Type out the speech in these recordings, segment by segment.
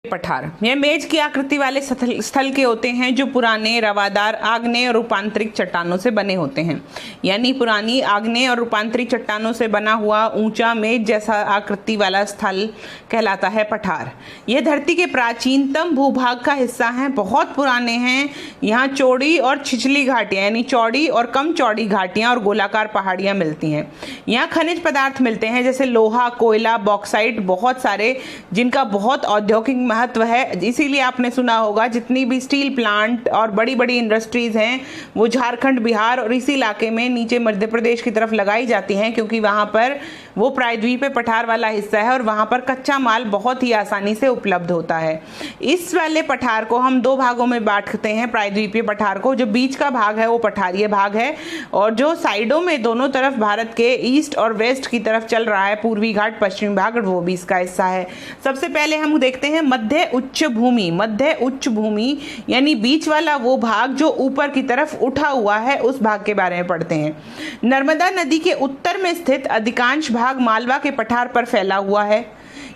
पठार यह मेज की आकृति वाले स्थल के होते हैं जो पुराने रवादार आग्नेय और रूपांतरित चट्टानों से बने होते हैं। यानी पुरानी आग्नेय और रूपांतरित चट्टानों से बना हुआ ऊंचा मेज जैसा आकृति वाला स्थल कहलाता है पठार। यह धरती के प्राचीनतम भूभाग का हिस्सा है, बहुत पुराने हैं। यहाँ चौड़ी और छिछली घाटियाँ यानी चौड़ी और कम चौड़ी घाटियाँ और गोलाकार पहाड़ियाँ मिलती हैं। यहाँ खनिज पदार्थ मिलते हैं जैसे लोहा, कोयला, बॉक्साइट, बहुत सारे, जिनका बहुत औद्योगिक महत्व है। इसीलिए आपने सुना होगा जितनी भी स्टील प्लांट और बड़ी बड़ी इंडस्ट्रीज हैं वो झारखंड, बिहार और इसी इलाके में नीचे मध्य प्रदेश की तरफ लगाई जाती हैं, क्योंकि वहाँ पर वो प्रायद्वीपीय पठार वाला हिस्सा है और वहाँ पर कच्चा माल बहुत ही आसानी से उपलब्ध होता है। इस वाले पठार को हम दो भागों में बांटते हैं। प्रायद्वीपीय पठार को, जो बीच का भाग है वो पठारीय भाग है, और जो साइडों में दोनों तरफ भारत के ईस्ट और वेस्ट की तरफ चल रहा है पूर्वी घाट, पश्चिमी भाग, वो भी इसका हिस्सा है। सबसे पहले हम देखते हैं मध्य उच्च भूमि। मध्य उच्च भूमि यानी बीच वाला वो भाग जो ऊपर की तरफ उठा हुआ है, उस भाग के बारे में पढ़ते हैं। नर्मदा नदी के उत्तर में स्थित अधिकांश भाग मालवा के पठार पर फैला हुआ है।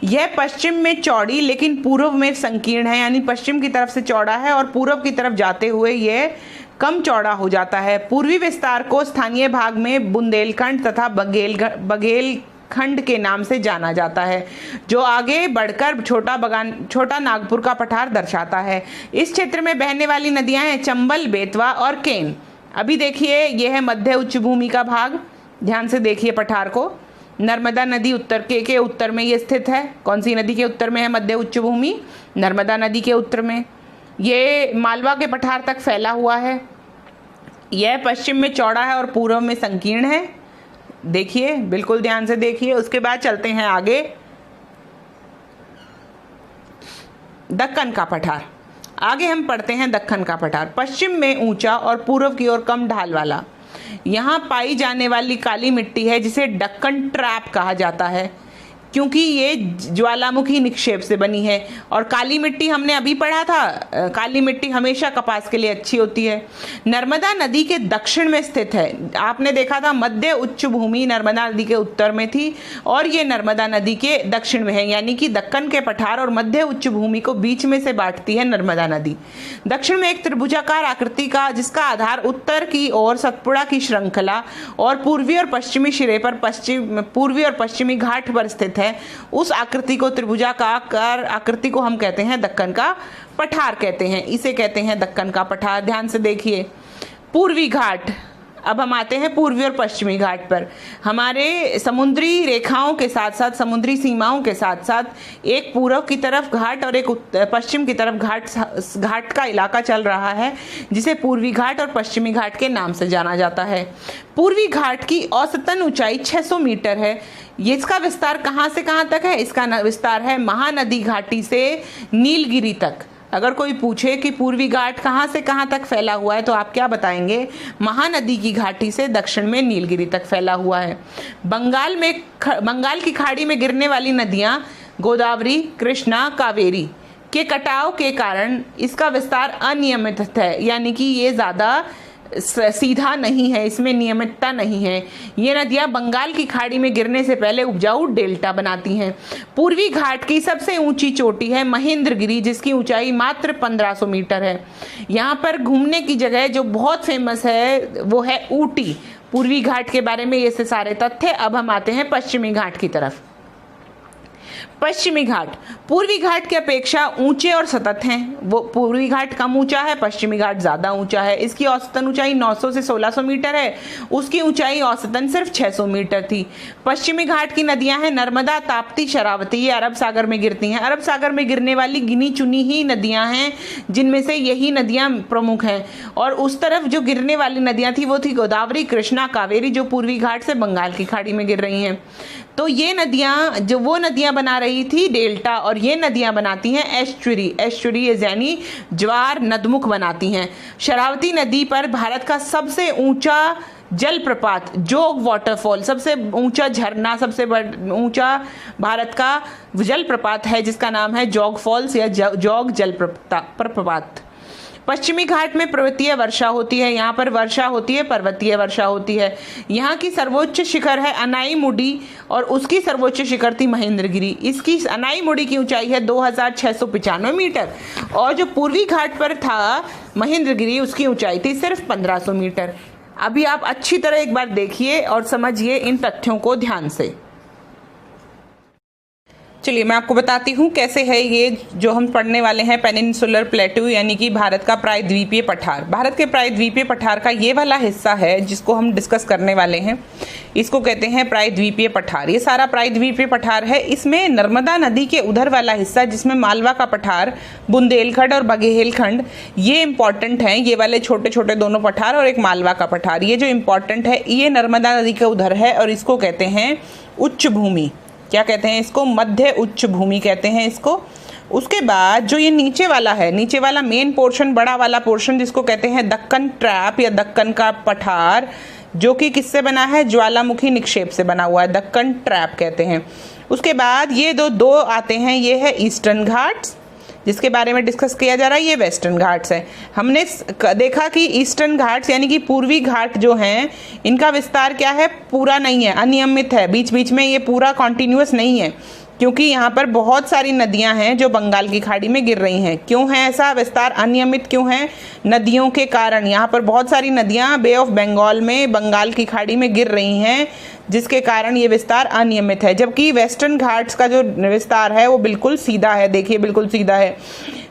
यह पश्चिम में चौड़ी लेकिन पूर्व में संकीर्ण है, यानी पश्चिम की तरफ से चौड़ा है और पूर्व की तरफ जाते हुए यह कम चौड़ा हो जाता है। पूर्वी विस्तार को स्थानीय भाग में बुंदेलखंड तथा बघेलखंड के नाम से जाना जाता है, जो आगे बढ़कर छोटा नागपुर का पठार दर्शाता है। इस क्षेत्र में बहने वाली नदियां हैं चंबल, बेतवा और केन। अभी देखिए, यह है मध्य उच्च भूमि का भाग। ध्यान से देखिए पठार को। नर्मदा नदी उत्तर के उत्तर में ये स्थित है। कौन सी नदी के उत्तर में है मध्य उच्च भूमि? नर्मदा नदी के उत्तर में। ये मालवा के पठार तक फैला हुआ है। यह पश्चिम में चौड़ा है और पूर्व में संकीर्ण है। देखिए, बिल्कुल ध्यान से देखिए। उसके बाद चलते हैं आगे। दक्कन का पठार। आगे हम पढ़ते हैं दक्कन का पठार। पश्चिम में ऊंचा और पूर्व की ओर कम ढाल वाला। यहाँ पाई जाने वाली काली मिट्टी है जिसे दक्कन ट्रैप कहा जाता है, क्योंकि ये ज्वालामुखी निक्षेप से बनी है। और काली मिट्टी हमने अभी पढ़ा था, काली मिट्टी हमेशा कपास के लिए अच्छी होती है। नर्मदा नदी के दक्षिण में स्थित है। आपने देखा था मध्य उच्च भूमि नर्मदा नदी के उत्तर में थी और ये नर्मदा नदी के दक्षिण में है, यानी कि दक्कन के पठार और मध्य उच्च भूमि को बीच में से बांटती है नर्मदा नदी। दक्षिण में एक त्रिभुजाकार आकृति का, जिसका आधार उत्तर की ओर सतपुड़ा की श्रृंखला और पूर्वी और पश्चिमी सिरे पर पूर्वी और पश्चिमी घाट पर स्थित है। उस आकृति को, त्रिभुजाकार आकृति को हम कहते हैं दक्कन का पठार कहते हैं। इसे कहते हैं दक्कन का पठार। ध्यान से देखिए। पूर्वी घाट। अब हम आते हैं पूर्वी और पश्चिमी घाट पर। हमारे समुद्री रेखाओं के साथ साथ, समुद्री सीमाओं के साथ साथ एक पूर्व की तरफ घाट और एक पश्चिम की तरफ घाट का इलाका चल रहा है, जिसे पूर्वी घाट और पश्चिमी घाट के नाम से जाना जाता है। पूर्वी घाट की औसतन ऊंचाई 600 मीटर है। इसका विस्तार कहाँ से कहाँ तक है? इसका विस्तार है महानदी घाटी से नीलगिरी तक। अगर कोई पूछे कि पूर्वी घाट कहाँ से कहाँ तक फैला हुआ है, तो आप क्या बताएंगे? महानदी की घाटी से दक्षिण में नीलगिरी तक फैला हुआ है। बंगाल की खाड़ी में गिरने वाली नदियाँ गोदावरी, कृष्णा, कावेरी के कटाव के कारण इसका विस्तार अनियमित है, यानी कि ये ज़्यादा सीधा नहीं है, इसमें नियमितता नहीं है। ये नदियां बंगाल की खाड़ी में गिरने से पहले उपजाऊ डेल्टा बनाती हैं। पूर्वी घाट की सबसे ऊंची चोटी है महेंद्रगिरी, जिसकी ऊंचाई मात्र 1500 मीटर है। यहाँ पर घूमने की जगह जो बहुत फेमस है वो है ऊटी। पूर्वी घाट के बारे में ये से सारे तथ्य। अब हम आते हैं पश्चिमी घाट की तरफ। पश्चिमी घाट पूर्वी घाट की अपेक्षा ऊंचे और सतत हैं। वो पूर्वी घाट कम ऊंचा है, पश्चिमी घाट ज़्यादा ऊंचा है। इसकी औसतन ऊंचाई 900 से 1600 मीटर है। उसकी ऊंचाई औसतन सिर्फ 600 मीटर थी। पश्चिमी घाट की नदियां हैं नर्मदा, ताप्ती, शरावती। ये अरब सागर में गिरती हैं। अरब सागर में गिरने वाली गिनी चुनी ही नदियाँ हैं, जिनमें से यही नदियाँ प्रमुख हैं। और उस तरफ जो गिरने वाली नदियाँ थी वो थी गोदावरी, कृष्णा, कावेरी, जो पूर्वी घाट से बंगाल की खाड़ी में गिर रही हैं। तो ये नदियाँ, जो वो नदियाँ बना रही थी डेल्टा, और ये नदियाँ बनाती हैं एस्चुरी। एस्चुरी यानी ज्वार नदमुख बनाती हैं। शरावती नदी पर भारत का सबसे ऊंचा जलप्रपात जोग वाटरफॉल, सबसे ऊंचा झरना, सबसे ऊंचा भारत का जलप्रपात है, जिसका नाम है जोग फॉल्स या जोग जलप्रपात। पश्चिमी घाट में पर्वतीय वर्षा होती है, यहाँ पर वर्षा होती है, पर्वतीय वर्षा होती है। यहाँ की सर्वोच्च शिखर है अनाईमुडी और उसकी सर्वोच्च शिखर थी महेंद्रगिरी। इसकी अनाईमुडी की ऊंचाई है 2695 मीटर और जो पूर्वी घाट पर था महेंद्रगिरी उसकी ऊंचाई थी सिर्फ 1500 मीटर। अभी आप अच्छी तरह एक बार देखिए और समझिए इन तथ्यों को ध्यान से। चलिए मैं आपको बताती हूँ कैसे है ये जो हम पढ़ने वाले हैं पेनिनसुलर प्लेटू यानी कि भारत का प्रायद्वीपीय पठार। भारत के प्रायद्वीपीय पठार का ये वाला हिस्सा है जिसको हम डिस्कस करने वाले हैं, इसको कहते हैं प्रायद्वीपीय पठार। ये सारा प्रायद्वीपीय पठार है। इसमें नर्मदा नदी के उधर वाला हिस्सा जिसमें मालवा का पठार, बुंदेलखंड और बघेलखंड ये इंपॉर्टेंट हैं। ये वाले छोटे छोटे दोनों पठार और एक मालवा का पठार, ये जो इंपॉर्टेंट है ये नर्मदा नदी के उधर है और इसको कहते हैं उच्च भूमि। क्या कहते हैं इसको? मध्य उच्च भूमि कहते हैं इसको। उसके बाद जो ये नीचे वाला है, नीचे वाला मेन पोर्शन, बड़ा वाला पोर्शन जिसको कहते हैं दक्कन ट्रैप या दक्कन का पठार, जो कि किससे बना है? ज्वालामुखी निक्षेप से बना हुआ है, दक्कन ट्रैप कहते हैं। उसके बाद ये दो आते हैं, ये है ईस्टर्न घाट्स जिसके बारे में डिस्कस किया जा रहा है, ये वेस्टर्न घाट्स है। हमने देखा कि ईस्टर्न घाट्स यानी कि पूर्वी घाट जो हैं इनका विस्तार क्या है? पूरा नहीं है, अनियमित है, बीच बीच में ये पूरा कॉन्टिन्यूअस नहीं है क्योंकि यहाँ पर बहुत सारी नदियाँ हैं जो बंगाल की खाड़ी में गिर रही हैं। क्यों है ऐसा विस्तार अनियमित क्यों है? नदियों के कारण। यहाँ पर बहुत सारी नदियाँ बे ऑफ बंगाल में, बंगाल की खाड़ी में गिर रही हैं जिसके कारण ये विस्तार अनियमित है। जबकि वेस्टर्न घाट्स का जो विस्तार है वो बिल्कुल सीधा है, देखिए बिल्कुल सीधा है।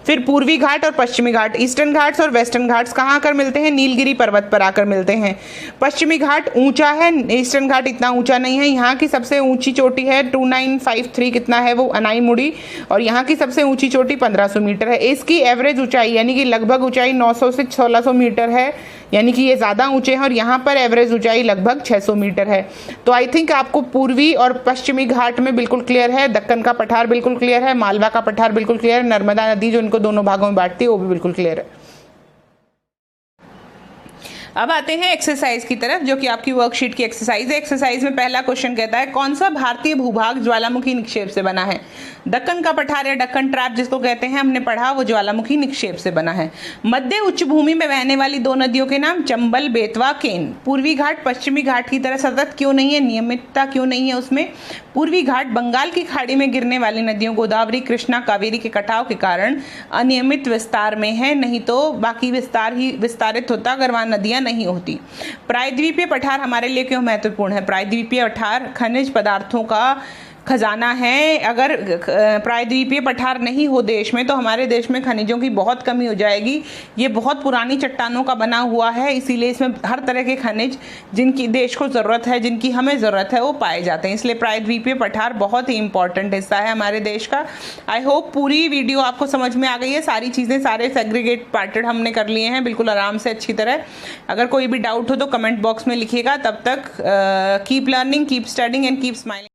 फिर पूर्वी घाट और पश्चिमी घाट, ईस्टर्न घाट्स और वेस्टर्न घाट्स कहाँ आकर मिलते हैं? नीलगिरी पर्वत पर आकर मिलते हैं। पश्चिमी घाट ऊंचा है, ईस्टर्न घाट इतना ऊंचा नहीं है। यहाँ की सबसे ऊंची चोटी है 2953 कितना है वो अनाईमुडी और यहाँ की सबसे ऊंची चोटी 1500 मीटर है। इसकी एवरेज ऊंचाई यानी कि लगभग ऊंचाई 900 से 1600 मीटर है, यानी कि ये ज़्यादा ऊंचे हैं और यहाँ पर एवरेज ऊंचाई लगभग 600 मीटर है। तो आई थिंक आपको पूर्वी और पश्चिमी घाट में बिल्कुल क्लियर है, दक्कन का पठार बिल्कुल क्लियर है, मालवा का पठार बिल्कुल क्लियर है, नर्मदा नदी जो इनको दोनों भागों में बांटती है वो भी बिल्कुल क्लियर है। अब आते हैं एक्सरसाइज की तरफ जो कि आपकी वर्कशीट की एक्सरसाइज है। एक्सरसाइज में पहला क्वेश्चन कहता है कौन सा भारतीय भूभाग ज्वालामुखी निक्षेप से बना है? दक्कन का पठार या दक्कन ट्रैप जिसको कहते हैं हमने पढ़ा, वो ज्वालामुखी निक्षेप से बना है। मध्य उच्च भूमि में बहने वाली दो नदियों के नाम चंबल, बेतवा, केन। पूर्वी घाट पश्चिमी घाट की तरह सतत क्यों नहीं है, नियमितता क्यों नहीं है उसमें? पूर्वी घाट बंगाल की खाड़ी में गिरने वाली नदियों गोदावरी, कृष्णा, कावेरी के कटाव के कारण अनियमित विस्तार में है, नहीं तो बाकी विस्तार ही विस्तारित होता अगर वहाँ नदियाँ नहीं होती। प्रायद्वीपीय पठार हमारे लिए क्यों महत्वपूर्ण है? प्रायद्वीपीय पठार खनिज पदार्थों का खजाना है। अगर प्रायद्वीपीय पठार नहीं हो देश में तो हमारे देश में खनिजों की बहुत कमी हो जाएगी। ये बहुत पुरानी चट्टानों का बना हुआ है, इसीलिए इसमें हर तरह के खनिज जिनकी देश को ज़रूरत है, जिनकी हमें ज़रूरत है, वो पाए जाते हैं। इसलिए प्रायद्वीपीय पठार बहुत ही इंपॉर्टेंट हिस्सा है हमारे देश का। आई होप पूरी वीडियो आपको समझ में आ गई है, सारी चीज़ें, सारे सेग्रीगेट पार्टेड हमने कर लिए हैं बिल्कुल आराम से अच्छी तरह। अगर कोई भी डाउट हो तो कमेंट बॉक्स में लिखिएगा। तब तक keep learning, keep studying and keep smiling.